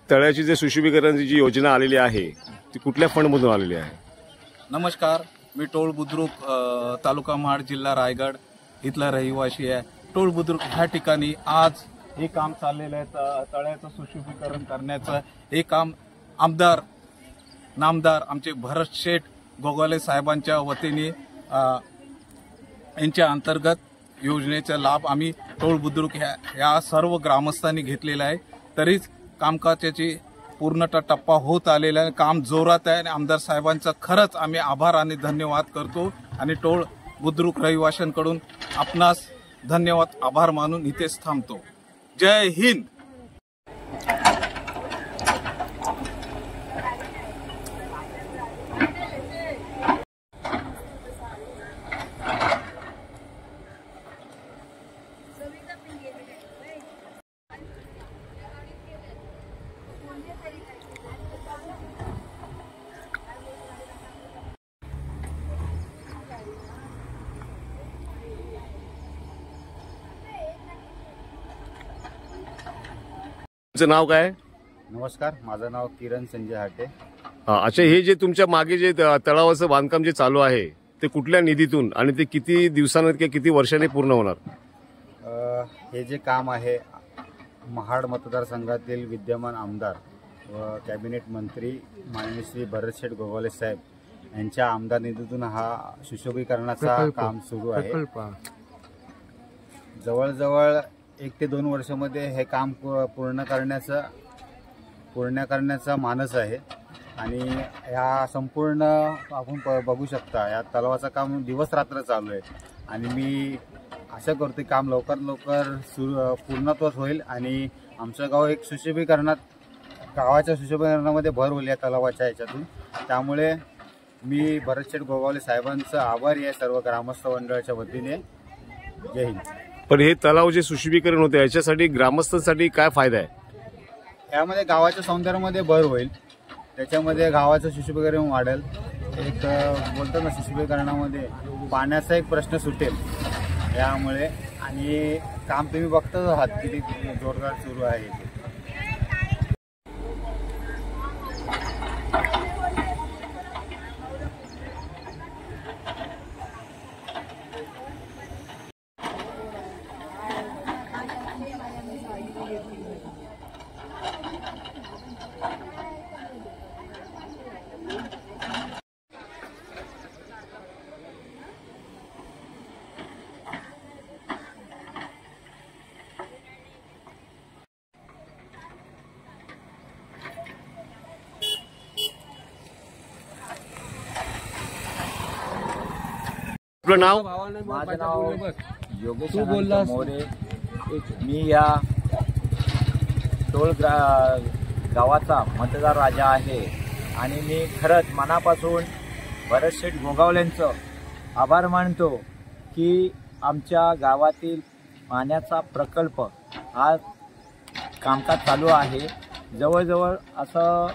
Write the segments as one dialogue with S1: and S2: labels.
S1: तळ्याची जे सुशोभीकरणाची जी योजना आलेली आहे ती कुठल्या फंड मधून आलेली आहे?
S2: नमस्कार, मी टोळ बुद्रुक, तालुका महाड, जिल्हा रायगड इथला रहिवासी आहे. टोळ बुद्रुक ह्या ठिकाणी आज हे काम चाललेलं आहे. तळ्याचं सुशोभीकरण करण्याचं हे काम आमदार नामदार आमचे भरत शेठ गोगावले साहेबांच्या वतीने यांच्या अंतर्गत योजनेचा लाभ आम्ही टोळ बुद्रुक ह्या सर्व ग्रामस्थांनी घेतलेला आहे. तरीच कामकाजाची पूर्णतः टप्पा होत आलेला आहे. काम जोरात आहे आणि आमदार साहेबांचा खरंच आम्ही आभार आणि धन्यवाद करतो आणि टोळ बुद्रुक रहिवाशांकडून आपणास धन्यवाद आभार मानून इथेच थांबतो. जय हिंद.
S1: तुमचं नाव काय?
S3: नमस्कार, माझं नाव किरण संजय हाटे.
S1: अच्छा, हे जे तुमच्या मागे जे तळावाचं बांधकाम जे चालू आहे ते कुठल्या निधीतून आणि ते किती दिवसांनी किंवा किती वर्षांनी पूर्ण होणार?
S3: हे जे काम आहे महाड मतदारसंघातील विद्यमान आमदार व कॅबिनेट मंत्री माननीय श्री भरत शेठ गोगावले साहेब यांच्या आमदार निधीतून हा सुशोभीकरणाचा काम सुरू आहे. जवळजवळ 1 ते 2 वर्षामध्ये हे काम पूर्ण करण्याचा मानस आहे आणि ह्या संपूर्ण आपण बघू शकता या तलावाचं काम दिवस रात्र चालू आहे आणि मी आशा करतो काम लवकर पूर्णत्वास होईल आणि आमचं गाव एक गावाच्या सुशोभीकरणामध्ये भर होईल या तलावाच्या ह्याच्यातून. त्यामुळे मी भरत शेठ गोगावले साहेबांचं आभारी आहे सर्व ग्रामस्थ मंडळाच्या वतीने. जय हिंद.
S1: पण हे तलाव जे सुशोभीकरण होते याच्यासाठी ग्रामस्थांसाठी काय फायदा आहे?
S3: यामध्ये गावाच्या सौंदर्यामध्ये भर होईल, त्याच्यामध्ये गावाचं सुशोभीकरण वाढेल. एक बोलतात ना, सुशोभीकरणामध्ये पाण्याचा एक प्रश्न सुटेल यामुळे. आणि काम तुम्ही बघताच आहात किती जोरदार सुरू आहे.
S1: आपलं नाव?
S4: माझं नाव योगेश मोरे. मी या टोळ गावाचा मतदार राजा आहे आणि मी खरंच मनापासून भरत शेठ गोगावलेंचं आभार मानतो की आमच्या गावातील पाण्याचा प्रकल्प हा कामकाज चालू आहे. जवळजवळ असं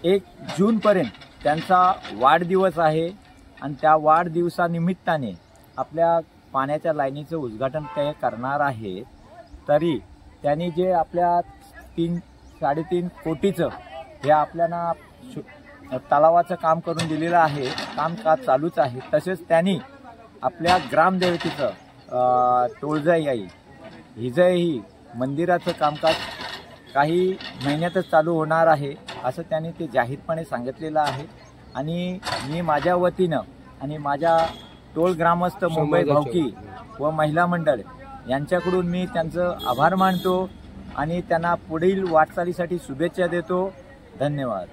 S4: 1 जूनपर्यंत त्यांचा वाढदिवस आहे आणि त्या वाढदिवसानिमित्ताने आपल्या पाण्याच्या लाईनीचं उद्घाटन ते करणार आहेत. तरी त्यांनी जे आपल्या 3-3.5 कोटीचं हे आपल्याला तलावाचं काम करून दिलेलं आहे. कामकाज चालूच आहे. तसेच त्यांनी आपल्या ग्रामदेवतेचं टोळजाई आई हिजयही मंदिराचं कामकाज काही महिन्यातच चालू होणार आहे असं त्यांनी ते जाहीरपणे सांगितलेलं आहे. आणि मी माझ्या वतीनं आणि माझ्या टोळ ग्रामस्थ मुंबई भावकी व महिला मंडळ यांच्याकडून मी त्यांचं आभार मानतो आणि त्यांना पुढील वाटचालीसाठी शुभेच्छा देतो. धन्यवाद.